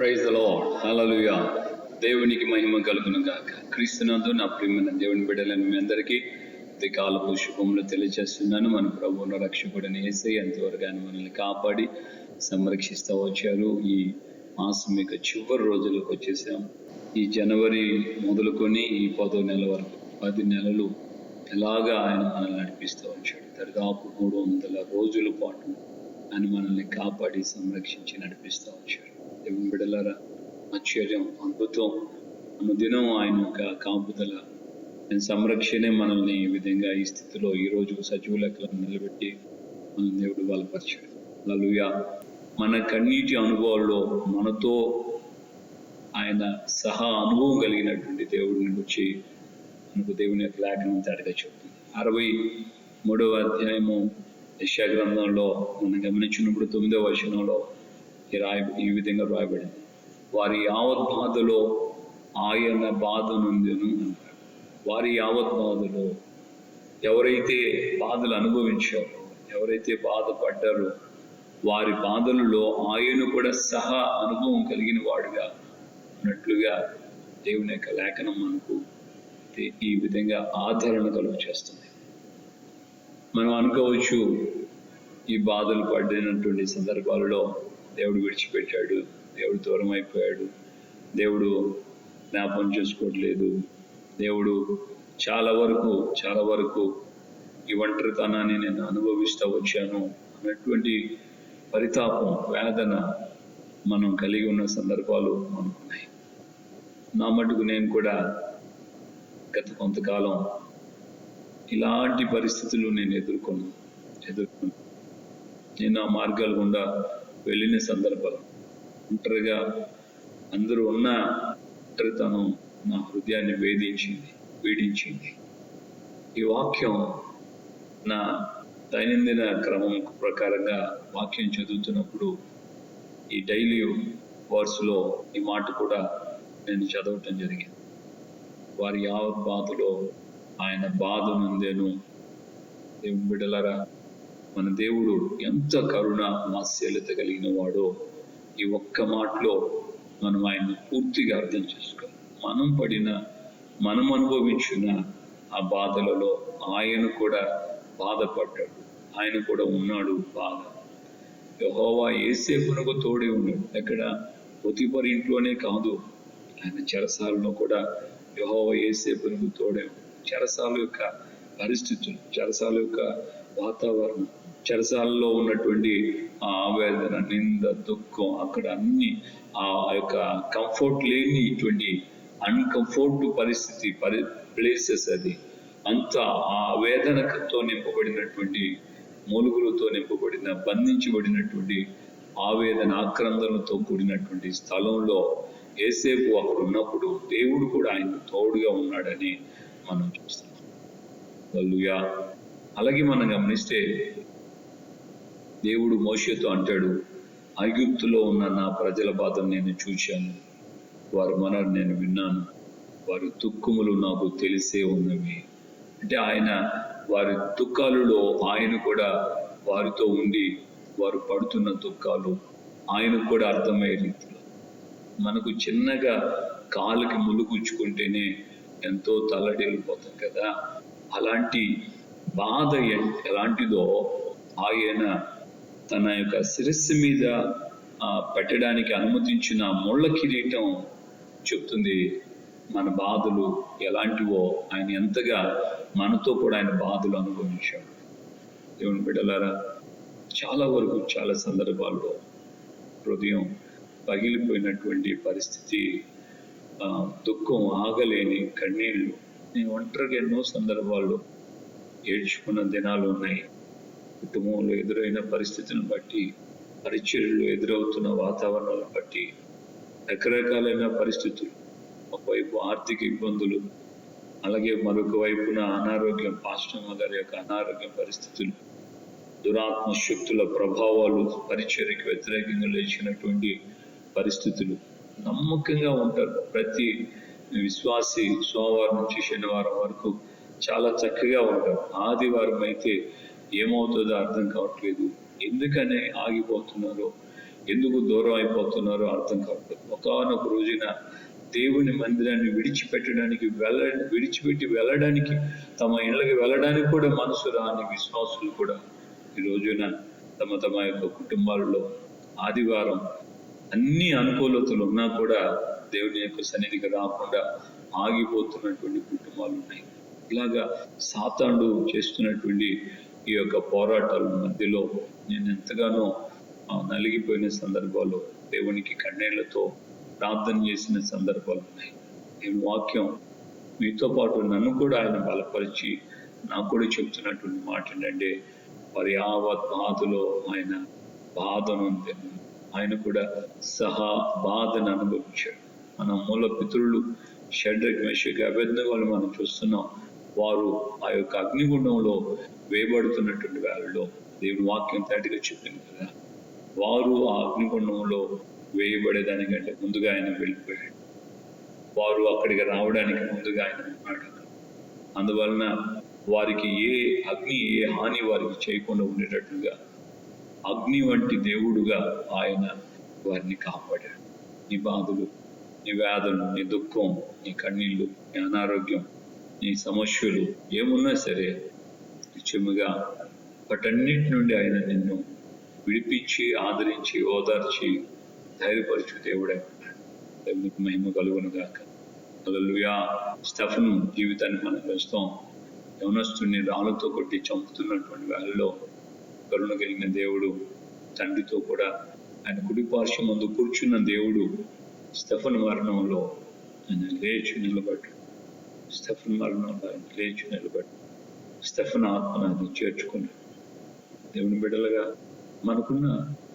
Praise the lord. హల్లెలూయా. దేవునికి మహిమ కలుగును గాక. క్రీస్తునందు నా ప్రియమైన దేవుని బిడ్డలను మీ అందరికీ ఈ కాలపు శుభములు తెలియజేస్తున్నాను. మన ప్రభువును రక్షకుడిని యేసయ్య ఎంతవరకు ఆయన మనల్ని కాపాడి సంరక్షిస్తూ వచ్చారు. ఈ మాసం యొక్క చివరి రోజులకు వచ్చేసాం. ఈ జనవరి మొదలుకొని ఈ 10వ నెల వరకు 10 నెలలు ఎలాగా ఆయన మనల్ని నడిపిస్తూ వచ్చాడు. దరిదాపు 300 రోజుల పాటు ఆయన మనల్ని కాపాడి సంరక్షించి నడిపిస్తూ వచ్చాడు. దేవుని బిడ్డలారా, ఆశ్చర్యం, అద్భుతం, అనుదినం ఆయన యొక్క కాపుదల, ఆయన సంరక్షణే మనల్ని ఈ విధంగా ఈ స్థితిలో ఈ రోజు సజీవ లెక్కలను నిలబెట్టి మన దేవుడు బలపరిచాడు. హల్లెలూయా. మన కన్నీటి అనుభవాల్లో మనతో ఆయన సహా అనుభవం కలిగినటువంటి దేవుడిని గురించి మనకు దేవుని యొక్క లేఖనం తేటగా చెబుతుంది. 63వ అధ్యాయము యెషయా గ్రంథంలో మనం గమనించినప్పుడు 9వ వచనంలో ఈ విధంగా రాయబడింది. వారి యావత్ బాధలో ఆయన బాధ నొందెను అంటారు. వారి యావత్ బాధలో ఎవరైతే బాధలు అనుభవించారో, ఎవరైతే బాధపడ్డారో వారి బాధలలో ఆయన కూడా సహా అనుభవం కలిగిన వాడుగా ఉన్నట్లుగా దేవుని యొక్క లేఖనం మనకు ఈ విధంగా ఆదరణ కలుగు చేస్తుంది. మనం అనుకోవచ్చు, ఈ బాధలు పడినటువంటి సందర్భాలలో దేవుడు విడిచిపెట్టాడు, దేవుడు దూరం అయిపోయాడు, దేవుడు జ్ఞాపకం చేసుకోవట్లేదు, దేవుడు చాలా వరకు ఈ ఒంటరితనాన్ని నేను అనుభవిస్తూ వచ్చాను అన్నటువంటి పరితాపం, వేదన మనం కలిగి ఉన్న సందర్భాలు మనకున్నాయి. నా మటుకు నేను కూడా గత కొంతకాలం ఇలాంటి పరిస్థితులు నేను ఎదుర్కొన్నాను. నేను ఆ మార్గాల గుండా వెళ్ళిన సందర్భాలు, ఒంటరిగా అందరూ ఉన్న ఒంటరితనం నా హృదయాన్ని వేడించింది. ఈ వాక్యం నా దైనందిన క్రమం ప్రకారంగా వాక్యం చదువుతున్నప్పుడు ఈ డైలీ వర్స్లో ఈ మాట కూడా నేను చదవటం జరిగింది. వారి యావత్ బాధలో ఆయన బాధ నొందెను. దేవుని బిడ్డలారా, మన దేవుడు ఎంత కరుణ వాత్సల్యత కలిగిన వాడో ఈ ఒక్క మాటలో మనం ఆయన పూర్తిగా అర్థం చేసుకోవాలి. మనం అనుభవించిన ఆ బాధలలో ఆయన కూడా బాధపడ్డాడు, ఆయన కూడా ఉన్నాడు బాధ. యెహోవా యోసేపునకు తోడే ఉన్నాడు. ఎక్కడ? పొతిఫరు ఇంట్లోనే కాదు, ఆయన చెరసాలలో కూడా యెహోవా యోసేపునకు తోడే ఉన్నాడు. చెరసాల యొక్క పరిస్థితులు, చెరసాల యొక్క వాతావరణం, చెరసాలలో ఉన్నటువంటి ఆ ఆవేదన, నింద, దుఃఖం, అక్కడ అన్ని ఆ యొక్క కంఫర్ట్ లేని ఇటువంటి అన్కంఫర్ట్ పరిస్థితి, ప్లేసెస్, అది అంతా ఆ వేదనతో నింపబడినటువంటి, మూలుగులతో నింపబడిన, బంధించబడినటువంటి ఆవేదన, ఆక్రందనలతో కూడినటువంటి స్థలంలో యోసేపు అక్కడ ఉన్నప్పుడు దేవుడు కూడా ఆయనకు తోడుగా ఉన్నాడని మనం చూస్తున్నాం. హల్లెలూయా. అలాగే మనం గమనిస్తే దేవుడు మోషేతో అంటాడు, ఐగుప్తులో ఉన్న నా ప్రజల బాధను నేను చూశాను, వారి మనరు నేను విన్నాను, వారి దుఃఖములు నాకు తెలిసే ఉన్నవి. అంటే ఆయన వారి దుఃఖాలలో ఆయన కూడా వారితో ఉండి వారు పడుతున్న దుఃఖాలు ఆయనకు కూడా అర్థమయ్యే రీతిలో, మనకు చిన్నగా కాలుకి ములుగుచ్చుకుంటేనే ఎంతో తల్లడిల్లిపోతాం కదా, అలాంటి బాధ ఎలాంటిదో ఆయన తన యొక్క శిరస్సు మీద పెట్టడానికి అనుమతించిన ముళ్ళ కిరీటం చెప్తుంది. మన బాధలు ఎలాంటివో, ఆయన ఎంతగా మనతో కూడా ఆయన బాధలు అనుభవించాడు. దేవుని బిడ్డలారా, చాలా సందర్భాల్లో హృదయం పగిలిపోయినటువంటి పరిస్థితి, దుఃఖం ఆగలేని కన్నీళ్ళు. నేను ఒంటరిగా ఎన్నో సందర్భాల్లో ఏడ్చుకున్న దినాలు ఉన్నాయి. కుటుంబంలో ఎదురైన పరిస్థితులను బట్టి, పరిచర్యలు ఎదురవుతున్న వాతావరణాలను బట్టి, రకరకాలైన పరిస్థితులు, ఒకవైపు ఆర్థిక ఇబ్బందులు, అలాగే మరొక వైపున అనారోగ్యం, పాస్టర్ గారి యొక్క అనారోగ్య పరిస్థితులు, దురాత్మ శక్తుల ప్రభావాలు, పరిచర్యకు వ్యతిరేకంగా లేచినటువంటి పరిస్థితులు. నమ్మకంగా ఉంటారు ప్రతి విశ్వాసి. సోమవారం నుంచి శనివారం వరకు చాలా చక్కగా ఉంటారు. ఆదివారం అయితే ఏమవుతుందో అర్థం కావట్లేదు, ఎందుకనే ఆగిపోతున్నారో, ఎందుకు దూరం అయిపోతున్నారో అర్థం కావట్లేదు. ఒకానొక రోజున దేవుని మందిరాన్ని విడిచిపెట్టి వెళ్ళడానికి, తమ ఇళ్ళకి వెళ్ళడానికి కూడా మనసు రాని విశ్వాసులు కూడా ఈ రోజున తమ యొక్క కుటుంబాల్లో ఆదివారం అన్ని అనుకూలతలు ఉన్నా కూడా దేవుని యొక్క సన్నిధికి రాకుండా ఆగిపోతున్నటువంటి కుటుంబాలు ఉన్నాయి. ఇలాగా సాతానుడు చేస్తున్నటువంటి ఈ యొక్క పోరాటాల మధ్యలో నేను ఎంతగానో నలిగిపోయిన సందర్భాలు, దేవునికి కన్నీళ్లతో ప్రార్థన చేసిన సందర్భాలు ఉన్నాయి. దేవుని వాక్యం మీతో పాటు నన్ను కూడా ఆయన బలపరిచి నాకు కూడా చెప్తున్నటువంటి మాట ఏంటంటే, వారి యావత్ బాధలో ఆయన బాధను, ఆయన కూడా సహా బాధను అనుభవించాడు. మన మూల పితరులు షడ్రక్, మెషక్, అబేద్నెగోను మనం చూస్తున్నాం. వారు ఆ యొక్క అగ్నిగుండంలో వేయబడుతున్నటువంటి వేళలో దేవుని వాక్యం తేటగా చెప్పింది కదా, వారు ఆ అగ్నిగుండంలో వేయబడేదానికంటే ముందుగా ఆయన వెళ్ళిపోయాడు. వారు అక్కడికి రావడానికి ముందుగా ఆయన ఉన్నాడు. అందువలన వారికి ఏ అగ్ని, ఏ హాని వారికి చేయకుండా ఉండేటట్లుగా అగ్ని వంటి దేవుడుగా ఆయన వారిని కాపాడాడు. నీ బాధలు, నీ వ్యాధులు, నీ దుఃఖం, నీ కన్నీళ్ళు, నీ అనారోగ్యం, నీ సమస్యలు ఏమున్నా సరే నిత్యముగా వాటన్నిటి నుండి ఆయన నిన్ను విడిపించి, ఆదరించి, ఓదార్చి, ధైర్యపరచు దేవుడే ఉన్నాడు. దేవునికి మహిమ కలుగును గాక. హల్లెలూయా. స్టెఫను జీవితాన్ని మనం చూస్తాం. యవనస్తుని రాళ్ళతో కొట్టి చంపుతున్నటువంటి వేళలో కరుణ కలిగిన దేవుడు, తండ్రితో కూడా ఆయన కుడి పార్శ్వం ముందు కూర్చున్న దేవుడు స్టెఫను మరణంలో ఆయన లేచి నిలబడ్డాడు. స్టెఫను మరణంలో ఆయన లేచి నిలబడ్డాడు. స్టెఫను ఆత్మను అది చేర్చుకున్నాడు. దేవుని బిడ్డలుగా మనకున్న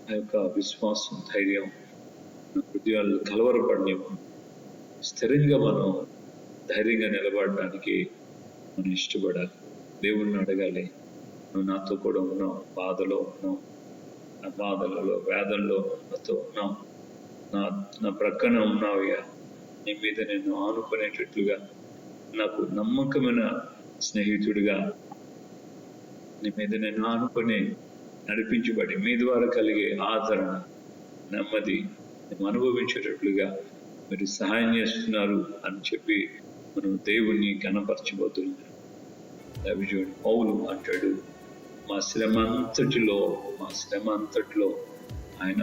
ఆ యొక్క విశ్వాసం, ధైర్యం, హృదయాలు కలవరపడనివ్వకుండా స్థిరంగా మనం ధైర్యంగా నిలబడడానికి మనం ఇష్టపడాలి. దేవుణ్ణి అడగాలి, నువ్వు నాతో కూడా ఉన్నావు, బాధలో ఉన్నావు, నా బాధలలో, వేదనలో నాతో ఉన్నావు, నా ప్రక్కన ఉన్నావయ్యా, నీ మీద నేను ఆనుకునేటట్లుగా, నాకు నమ్మకమైన స్నేహితుడిగా నీ మీద నేను ఆనుకొని నడిపించబడి మీ ద్వారా కలిగే ఆదరణ, నెమ్మది మేము అనుభవించేటట్లుగా మీరు సహాయం చేస్తున్నారు అని చెప్పి మనం దేవుణ్ణి ఘనపరచబోతున్నాం. దైవజనుడు పౌలు అంటాడు, మా శ్రమ అంతటిలో ఆయన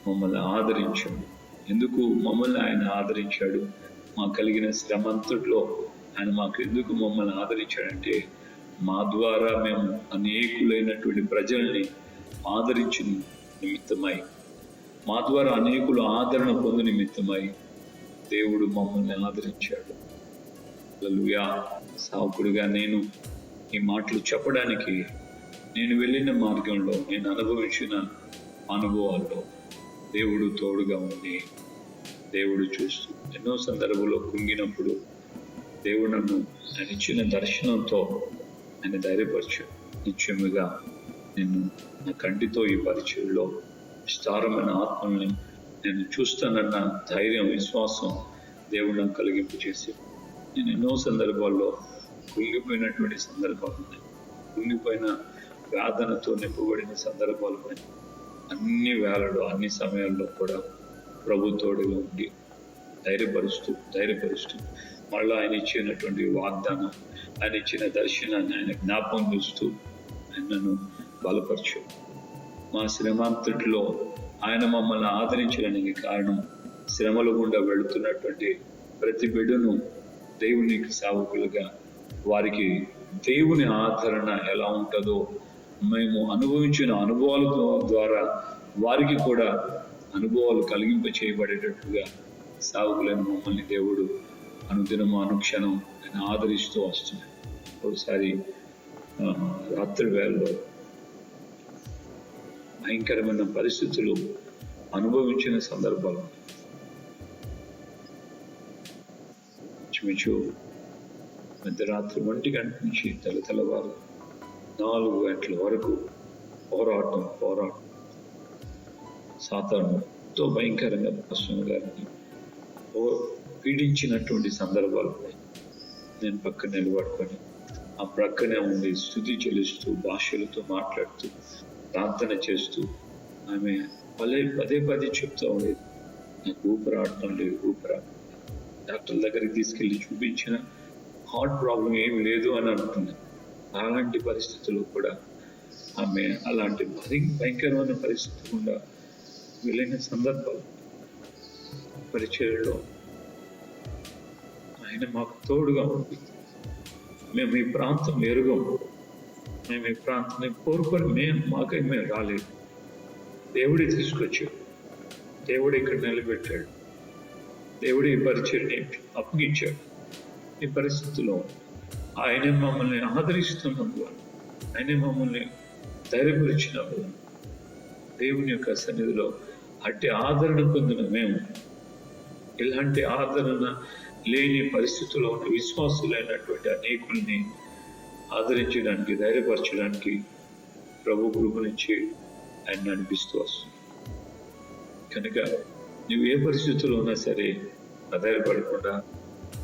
మమ్మల్ని ఆదరించాడు. ఎందుకు మమ్మల్ని ఆయన ఆదరించాడు? మాకు కలిగిన శ్రమ అంతటిలో ఆయన మాకు ఎందుకు మమ్మల్ని ఆదరించాడంటే, మా ద్వారా మేము అనేకులైనటువంటి ప్రజల్ని ఆదరించిన నిమిత్తమై, మా ద్వారా అనేకులు ఆదరణ పొందు నిమిత్తమై దేవుడు మమ్మల్ని ఆదరించాడు. హల్లెలూయా. సావుకుడిగా నేను ఈ మాటలు చెప్పడానికి, నేను వెళ్ళిన మార్గంలో, నేను అనుభవించిన అనుభవాల్లో దేవుడు తోడుగా ఉంది. దేవుడు చూస్తూ ఎన్నో సందర్భంలో కుంగినప్పుడు దేవుడు నన్ను ఆయన ఇచ్చిన దర్శనంతో ఆయన ధైర్యపరిచాడు. నిత్యముగా నేను నా కంటితో ఈ పరిచయంలో విస్తారమైన ఆత్మల్ని నేను చూస్తానన్న ధైర్యం, విశ్వాసం దేవుడు నాకు కలిగింపు చేసి, నేను ఎన్నో సందర్భాల్లో కుంగిపోయినటువంటి సందర్భాలు ఉన్నాయి. కుంగిపోయిన వేదనతో నింపబడిన సందర్భాలు ఉన్నాయి. అన్ని వేళలో, అన్ని సమయాల్లో కూడా ప్రభు తోడుగా ఉండి ధైర్యపరుస్తూ మళ్ళీ ఆయన ఇచ్చినటువంటి వాగ్దానం, ఆయన ఇచ్చిన దర్శనాన్ని ఆయన జ్ఞాపకం చేస్తూ ఆయనను బలపరచు. మా శ్రమాంతటిలో ఆయన మమ్మల్ని ఆదరించడానికి కారణం, శ్రమల గుండా వెళుతున్నటువంటి ప్రతి బిడ్డను దేవునికి సేవకులుగా, వారికి దేవుని ఆదరణ ఎలా ఉంటుందో మేము అనుభవించిన అనుభవాల ద్వారా వారికి కూడా అనుభవాలు కలిగింప చేయబడేటట్టుగా సేవకులైన మమ్మల్ని దేవుడు అనుదినము, అనుక్షణం ఆయన ఆదరిస్తూ వస్తున్నాడు. ఒకసారి రాత్రి వేళలో భయంకరమైన పరిస్థితులు అనుభవించిన సందర్భాలు ఇంచుమించు మధ్యరాత్రి 1 గంట నుంచి తెల్లవారు 4 గంటల వరకు పోరాటం సాతానుతో భయంకరంగా పాస్టర్ గారిని పీడించినటువంటి సందర్భాలు ఉన్నాయి. నేను పక్కన నిలబడుకొని ఆ ప్రక్కనే ఉండి స్తుతి చెల్లిస్తూ, భాషలతో మాట్లాడుతూ, ప్రార్థన చేస్తూ ఆమె పదే పదే చెప్తా ఉండేది, నాకు ఊపిరాడటం లేదు. డాక్టర్ దగ్గరికి తీసుకెళ్ళి చూపించిన హార్ట్ ప్రాబ్లం ఏమి లేదు అని అంటున్నాను. అలాంటి పరిస్థితుల్లో కూడా ఆమె అలాంటి భయంకరమైన పరిస్థితి గుండా వెళ్ళిన సందర్భాలు పరిచర్యలో ఆయన మాకు తోడుగా ఉంది. మేము ఈ ప్రాంతం ఎరుగము, మేము ఈ ప్రాంతాన్ని కోరుకొని మేము రాలేదు. దేవుడే తీసుకొచ్చాడు, దేవుడు ఇక్కడ నిలబెట్టాడు, దేవుడు ఈ పరిచర్ని అప్పగించాడు. ఈ పరిస్థితిలో ఆయన మమ్మల్ని ఆదరిస్తున్నందువల్ల, ఆయన మమ్మల్ని ధైర్యపరిచినప్పుడు, దేవుని యొక్క సన్నిధిలో అట్టి ఆదరణ పొందిన మేము ఇలాంటి ఆదరణ లేని పరిస్థితుల్లో ఉన్న విశ్వాసులైనటువంటి అనేకుల్ని ఆదరించడానికి, ధైర్యపరచడానికి ప్రభు కృప నుంచి ఆయన నడిపిస్తూ వస్తుంది. కనుక నువ్వు ఏ పరిస్థితుల్లో ఉన్నా సరే ఆధారపడకుండా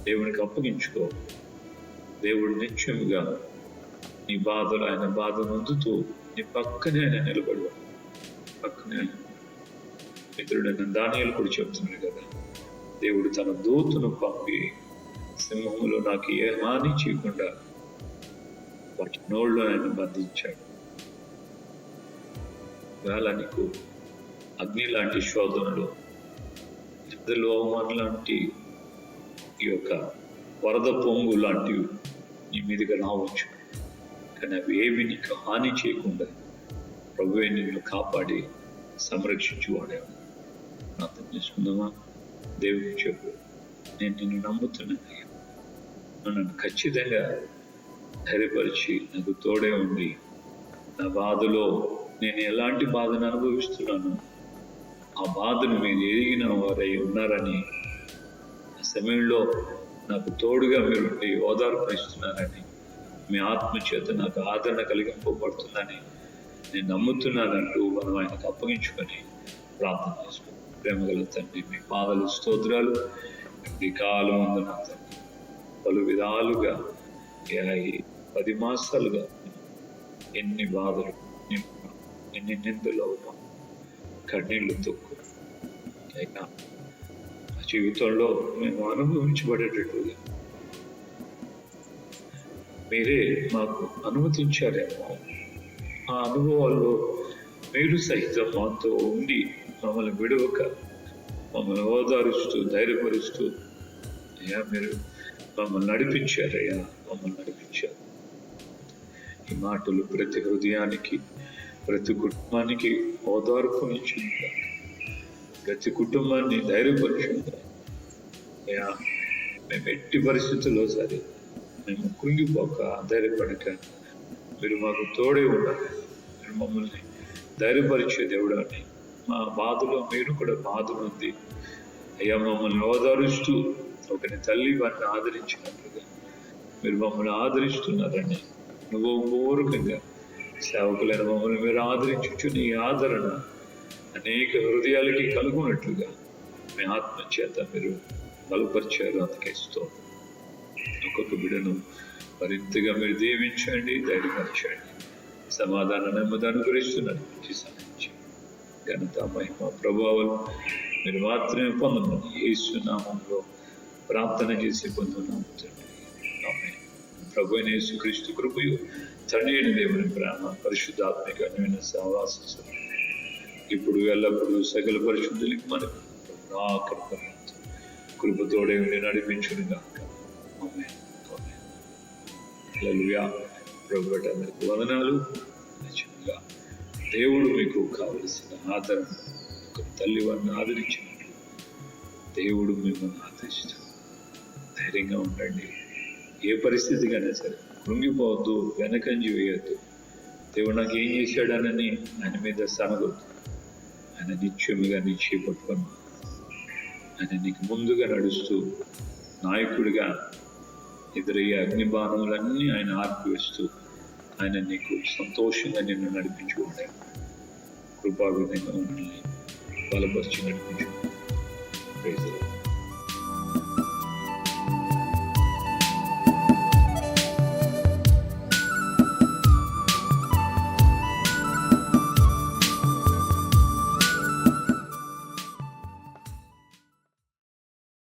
దేవునికి అప్పగించుకో. దేవుడు నిత్యముగా నీ బాధలు, ఆయన బాధ నొందుతూ నీ పక్కనే ఆయన నిలబడు. పక్కనే మిత్రుడైన దానియేలు కూడా చెప్తున్నాడు కదా, దేవుడు తన దూతను పంపి సింహములో నాకు ఏ హాని చేయకుండా వాటి నోళ్ళు ఆయన బంధించాడు. వేళ నీకు అగ్ని లాంటి శోధనలు, నిద్రలు, అవమానం లాంటి ఈ యొక్క వరద పొంగు లాంటివి నీ మీదుగా రావచ్చు. కానీ అవి ఏవి నీకు హాని చేయకుండా ప్రభువే నిన్ను కాపాడి సంరక్షించి వాడేవాడు. అర్థం చేసుకుందామా? దేవుడికి చెప్పు, నేను నిన్ను నమ్ముతున్నాను, నన్ను ఖచ్చితంగా ధైర్యపరిచి నాకు తోడే ఉండి నా బాధలో నేను ఎలాంటి బాధను అనుభవిస్తున్నాను ఆ బాధను మీరు ఎరిగిన వారై ఉన్నారని, ఆ సమయంలో నాకు తోడుగా మీరు ఓదార్పరుస్తున్నారని, మీ ఆత్మ చేత నాకు ఆదరణ కలిగింపబడుతుందని నేను నమ్ముతున్నానంటూ మనం ఆయనకు అప్పగించుకొని ప్రార్థన చేసుకుంటాం. ప్రేమగల తండ్రి, మీ పాదాలు స్తోత్రాలు. ఈ కాలం అందున తండ్రి పలు విధాలుగా 10 మాసాలుగా ఎన్ని బాధలు, ఎన్ని నిందలు, కన్నీళ్లు తొక్కు అయినా ఆ జీవితంలో మేము అనుభవించబడేటట్లుగా మీరే మాకు అనుమతించారేమో. ఆ అనుభవాల్లో మీరు సహితం మాతో ఉండి మమ్మల్ని విడవక మమ్మల్ని ఓదారుస్తూ ధైర్యపరుస్తూ అయ్యా మీరు మమ్మల్ని నడిపించారయ్యా, మమ్మల్ని నడిపించారు. ఈ మాటలు ప్రతి హృదయానికి, ప్రతి కుటుంబానికి ఓదార్పునిచ్చింది, ప్రతి కుటుంబాన్ని ధైర్యపరిచింది. అయ్యా మేము ఎట్టి పరిస్థితుల్లో సరే మేము కృంగిపోక, ధైర్యపడక మీరు మాకు తోడే ఉన్నారు. మీరు మమ్మల్ని ధైర్యపరిచే దేవుడు అని మా బాధలో మీరు కూడా బాధలు ఉంది అయ్యా, మమ్మల్ని ఓదారుస్తూ ఒకరి తల్లి వారిని ఆదరించినట్లుగా మీరు మమ్మల్ని ఆదరిస్తున్నారని నువ్వు పూర్వకంగా సేవకులైన మమ్మల్ని మీరు ఆదరించు. నీ ఆదరణ అనేక హృదయాలకి కలుగునట్లుగా మీ ఆత్మ చేత మీరు బలపరిచారు. అందుకేస్తూ ఒక్కొక్క బిడ్డను మరింతగా మీరు దీవించండి, ధైర్యపరచండి, సమాధాన నెమ్మది అనుగ్రహిస్తున్నారు. సాధించి ఘనత, మహిమ, ప్రభావాలు మీరు మాత్రమే పొందమని యేసు నామంలో ప్రార్థన చేసి పొందుతున్నాము తండ్రి. ఆమేన్. ప్రభు అయిన యేసుక్రీస్తు కృపయు, తండ్రి అయిన దేవుని ప్రేమ, పరిశుద్ధాత్మిక అన్యోన్య సహవాసం ఇప్పుడు ఎల్లప్పుడూ సకల పరిశుద్ధులకి మనకు కృపతోడే ఉండి నడిపించును గాక. ఆమేన్. హల్లెలూయా. ప్రభు అందరికి వందనాలు. నిజంగా దేవుడు మీకు కావలసిన ఆదరణ, ఒక తల్లి వారిని ఆదరించినట్లు దేవుడు మిమ్మల్ని ఆదరిస్తాడు. ధైర్యంగా ఉండండి. ఏ పరిస్థితికైనా సరే కృంగిపోవద్దు, వెనకంజి వేయద్దు. దేవుడు నాకు ఏం చేశాడనని ఆయన మీద సనగొద్దు. ఆయన నిత్యముగా నీ చేపట్టుకొని ఆయన నీకు ముందుగా నడుస్తూ నాయకుడిగా ఎదురయ్యే అగ్నిబాణములన్నీ ఆయన ఆర్పివేస్తూ ఆయన నీకు సంతోషంగా నిన్ను నడిపించుకుంటాడు. కృపావిధంగా ఉండాలి, బలపరిచి నడిపించు. Praise the lord.